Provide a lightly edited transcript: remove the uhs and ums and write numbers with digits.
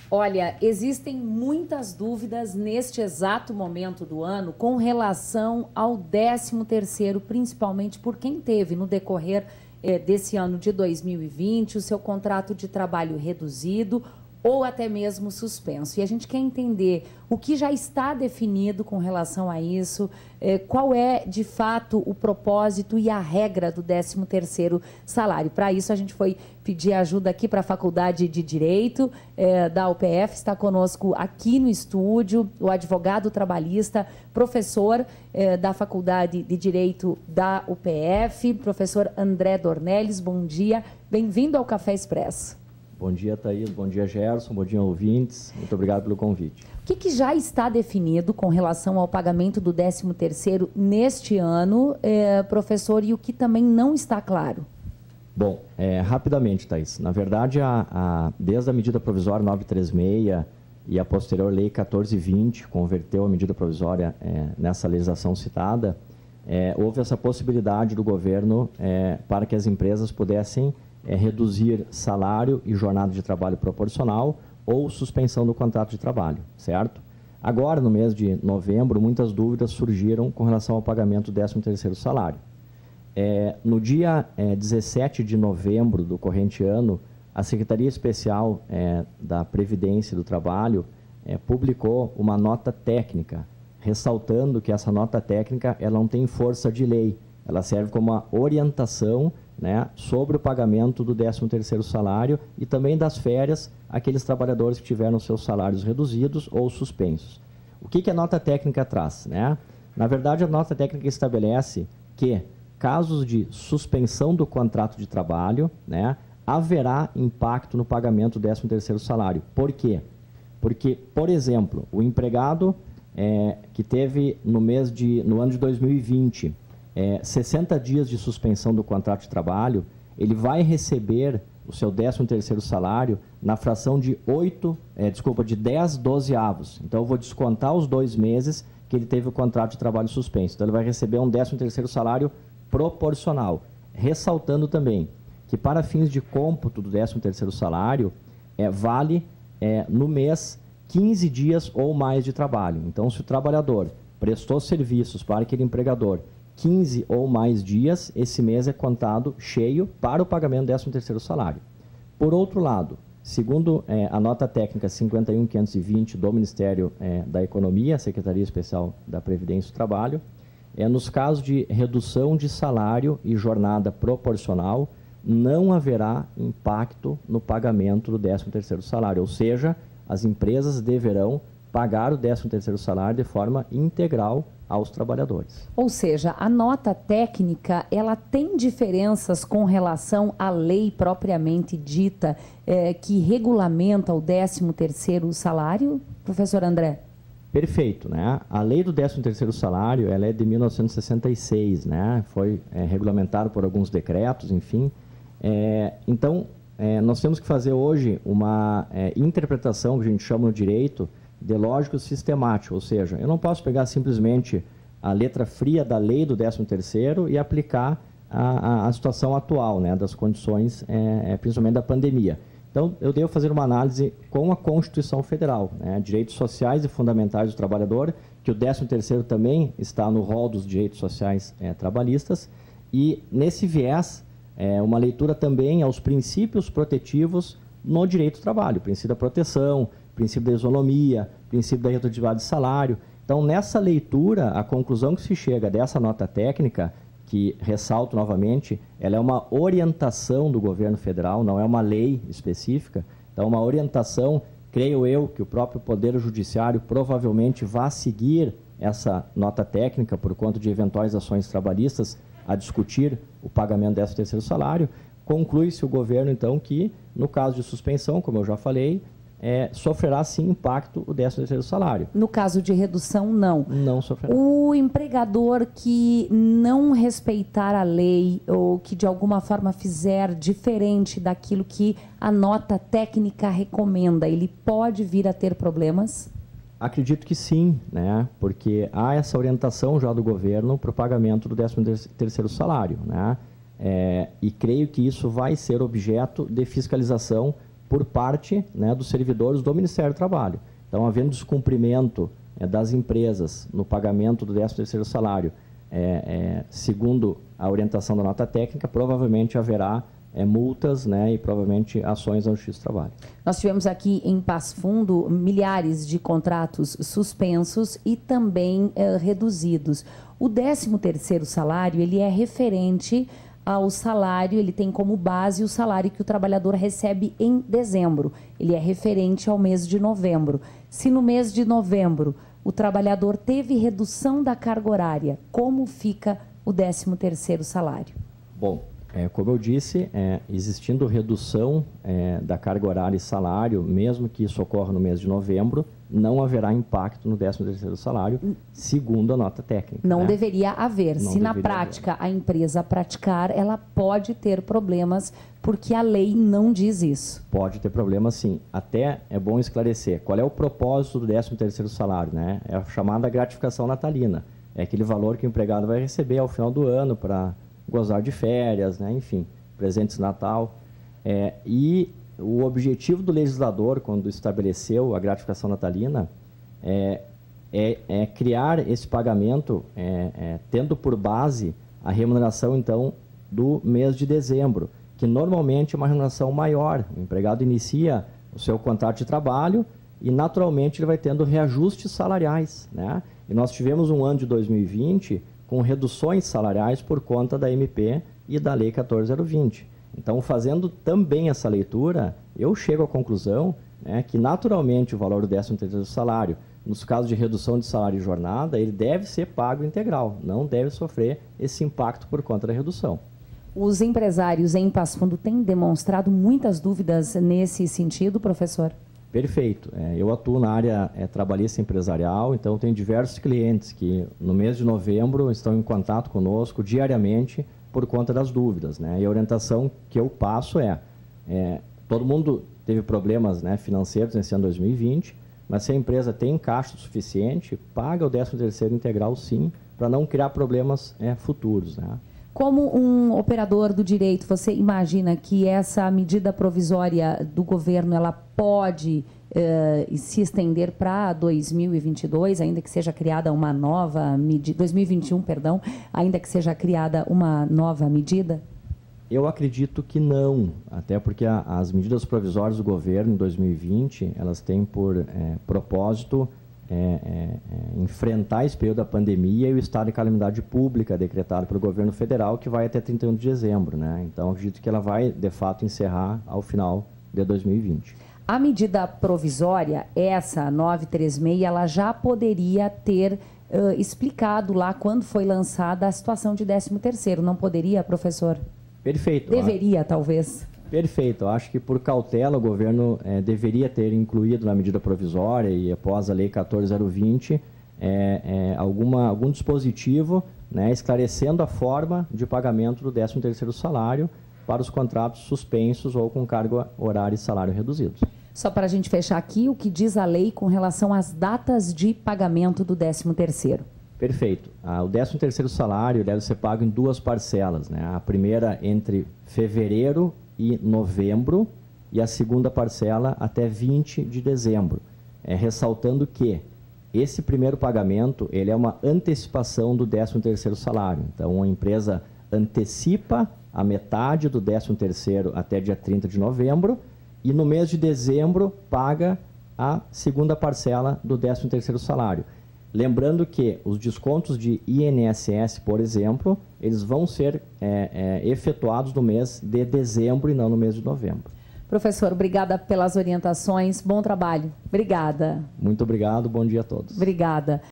Olha, existem muitas dúvidas neste exato momento do ano com relação ao 13º, principalmente por quem teve no decorrer desse ano de 2020 o seu contrato de trabalho reduzido ou até mesmo suspenso. E a gente quer entender o que já está definido com relação a isso, qual é, de fato, o propósito e a regra do 13º salário. Para isso, a gente foi pedir ajuda aqui para a Faculdade de Direito da UPF. Está conosco aqui no estúdio o advogado trabalhista, professor da Faculdade de Direito da UPF, professor André Dornelles. Bom dia, bem-vindo ao Café Expresso. Bom dia, Thaís. Bom dia, Gerson. Bom dia, ouvintes. Muito obrigado pelo convite. O que já está definido com relação ao pagamento do 13º neste ano, professor, e o que também não está claro? Bom, rapidamente, Thaís. Na verdade, desde a medida provisória 936 e a posterior lei 1420 converteu a medida provisória nessa legislação citada, houve essa possibilidade do governo para que as empresas pudessem reduzir salário e jornada de trabalho proporcional ou suspensão do contrato de trabalho, certo? Agora, no mês de novembro, muitas dúvidas surgiram com relação ao pagamento do 13º salário. No dia 17 de novembro do corrente ano, a Secretaria Especial da Previdência e do Trabalho publicou uma nota técnica, ressaltando que essa nota técnica ela não tem força de lei, ela serve como uma orientação, né, sobre o pagamento do 13º salário e também das férias, aqueles trabalhadores que tiveram seus salários reduzidos ou suspensos. O que a nota técnica traz, né? Na verdade, a nota técnica estabelece que, casos de suspensão do contrato de trabalho, né, haverá impacto no pagamento do 13º salário. Por quê? Porque, por exemplo, o empregado que teve no ano de 2020, 60 dias de suspensão do contrato de trabalho, ele vai receber o seu 13º salário na fração de 10 dozeavos. Então, eu vou descontar os 2 meses que ele teve o contrato de trabalho suspenso. Então, ele vai receber um 13º salário proporcional. Ressaltando também que, para fins de cômputo do 13º salário, vale no mês 15 dias ou mais de trabalho. Então, se o trabalhador prestou serviços para aquele empregador 15 ou mais dias, esse mês é contado cheio para o pagamento do 13º salário. Por outro lado, segundo a nota técnica 51520 do Ministério da Economia, Secretaria Especial da Previdência e do Trabalho, nos casos de redução de salário e jornada proporcional, não haverá impacto no pagamento do 13º salário, ou seja, as empresas deverão pagar o 13º salário de forma integral aos trabalhadores. Ou seja, a nota técnica, ela tem diferenças com relação à lei propriamente dita que regulamenta o 13º salário, professor André? Perfeito, né? A lei do 13º salário, ela é de 1966, né? Foi regulamentada por alguns decretos, enfim. Então, nós temos que fazer hoje uma interpretação, que a gente chama no direito, de lógico sistemático, ou seja, eu não posso pegar simplesmente a letra fria da lei do 13º e aplicar a situação atual, né, das condições, principalmente da pandemia. Então, eu devo fazer uma análise com a Constituição Federal, né, direitos sociais e fundamentais do trabalhador, que o 13º também está no rol dos direitos sociais trabalhistas, e nesse viés, uma leitura também aos princípios protetivos no direito do trabalho, princípio da proteção, princípio da isonomia, princípio da redutividade de salário. Então, nessa leitura, a conclusão que se chega dessa nota técnica, que, ressalto novamente, ela é uma orientação do governo federal, não é uma lei específica. Então, uma orientação, creio eu, que o próprio Poder Judiciário provavelmente vai seguir essa nota técnica por conta de eventuais ações trabalhistas a discutir o pagamento desse 13º salário. Conclui-se o governo, então, que, no caso de suspensão, como eu já falei, sofrerá sim impacto o 13º salário. No caso de redução, não. Não sofrerá. O empregador que não respeitar a lei ou que de alguma forma fizer diferente daquilo que a nota técnica recomenda, ele pode vir a ter problemas? Acredito que sim, né? Porque há essa orientação já do governo para o pagamento do 13º salário, né? E creio que isso vai ser objeto de fiscalização por parte, né, dos servidores do Ministério do Trabalho. Então, havendo descumprimento das empresas no pagamento do 13º salário, segundo a orientação da nota técnica, provavelmente haverá multas, né, e provavelmente ações na Justiça do Trabalho. Nós tivemos aqui em Passo Fundo milhares de contratos suspensos e também reduzidos. O 13º salário, ele é referente ao salário, ele tem como base o salário que o trabalhador recebe em dezembro. Ele é referente ao mês de novembro. Se no mês de novembro o trabalhador teve redução da carga horária, como fica o 13º salário? Bom, como eu disse, existindo redução da carga horária e salário, mesmo que isso ocorra no mês de novembro, não haverá impacto no 13º salário, segundo a nota técnica. Não deveria haver. Não Se na deveria prática a empresa praticar, ela pode ter problemas, porque a lei não diz isso. Pode ter problema, sim. Até é bom esclarecer qual é o propósito do 13º salário, né? É a chamada gratificação natalina. É aquele valor que o empregado vai receber ao final do ano para gozar de férias, né? Enfim, presentes de Natal. E o objetivo do legislador, quando estabeleceu a gratificação natalina, é criar esse pagamento, tendo por base a remuneração, então, do mês de dezembro, que normalmente é uma remuneração maior. O empregado inicia o seu contrato de trabalho e, naturalmente, ele vai tendo reajustes salariais, né? E nós tivemos um ano de 2020 com reduções salariais por conta da MP e da Lei 14.020. Então, fazendo também essa leitura, eu chego à conclusão, né, que naturalmente o valor do 13º salário, nos casos de redução de salário e jornada, ele deve ser pago integral, não deve sofrer esse impacto por conta da redução. Os empresários em Passo Fundo têm demonstrado muitas dúvidas nesse sentido, professor? Perfeito. Eu atuo na área trabalhista empresarial, então tenho diversos clientes que no mês de novembro estão em contato conosco diariamente por conta das dúvidas, né? E a orientação que eu passo todo mundo teve problemas, né, financeiros nesse ano 2020, mas se a empresa tem caixa suficiente, paga o 13º integral sim, para não criar problemas futuros, né? Como um operador do direito, você imagina que essa medida provisória do governo ela pode se estender para 2022, ainda que seja criada uma nova medida, 2021, perdão, ainda que seja criada uma nova medida? Eu acredito que não, até porque as medidas provisórias do governo em 2020, elas têm por propósito enfrentar esse período da pandemia e o estado de calamidade pública decretado pelo governo federal, que vai até 31 de dezembro, né? Então, acredito que ela vai, de fato, encerrar ao final de 2020. A medida provisória, essa 936, ela já poderia ter explicado lá quando foi lançada a situação de 13º, não poderia, professor? Perfeito. Deveria, talvez. Perfeito. Eu acho que por cautela o governo deveria ter incluído na medida provisória e após a Lei 14.020 algum dispositivo, né, esclarecendo a forma de pagamento do 13º salário para os contratos suspensos ou com carga horária e salário reduzidos. Só para a gente fechar aqui, o que diz a lei com relação às datas de pagamento do 13º? Perfeito. O 13º salário deve ser pago em duas parcelas, né? A primeira entre fevereiro e novembro e a segunda parcela até 20 de dezembro. Ressaltando que esse primeiro pagamento ele é uma antecipação do 13º salário. Então, a empresa antecipa a metade do 13º até dia 30 de novembro e no mês de dezembro paga a segunda parcela do 13º salário. Lembrando que os descontos de INSS, por exemplo, eles vão ser efetuados no mês de dezembro e não no mês de novembro. Professor, obrigada pelas orientações. Bom trabalho. Obrigada. Muito obrigado. Bom dia a todos. Obrigada.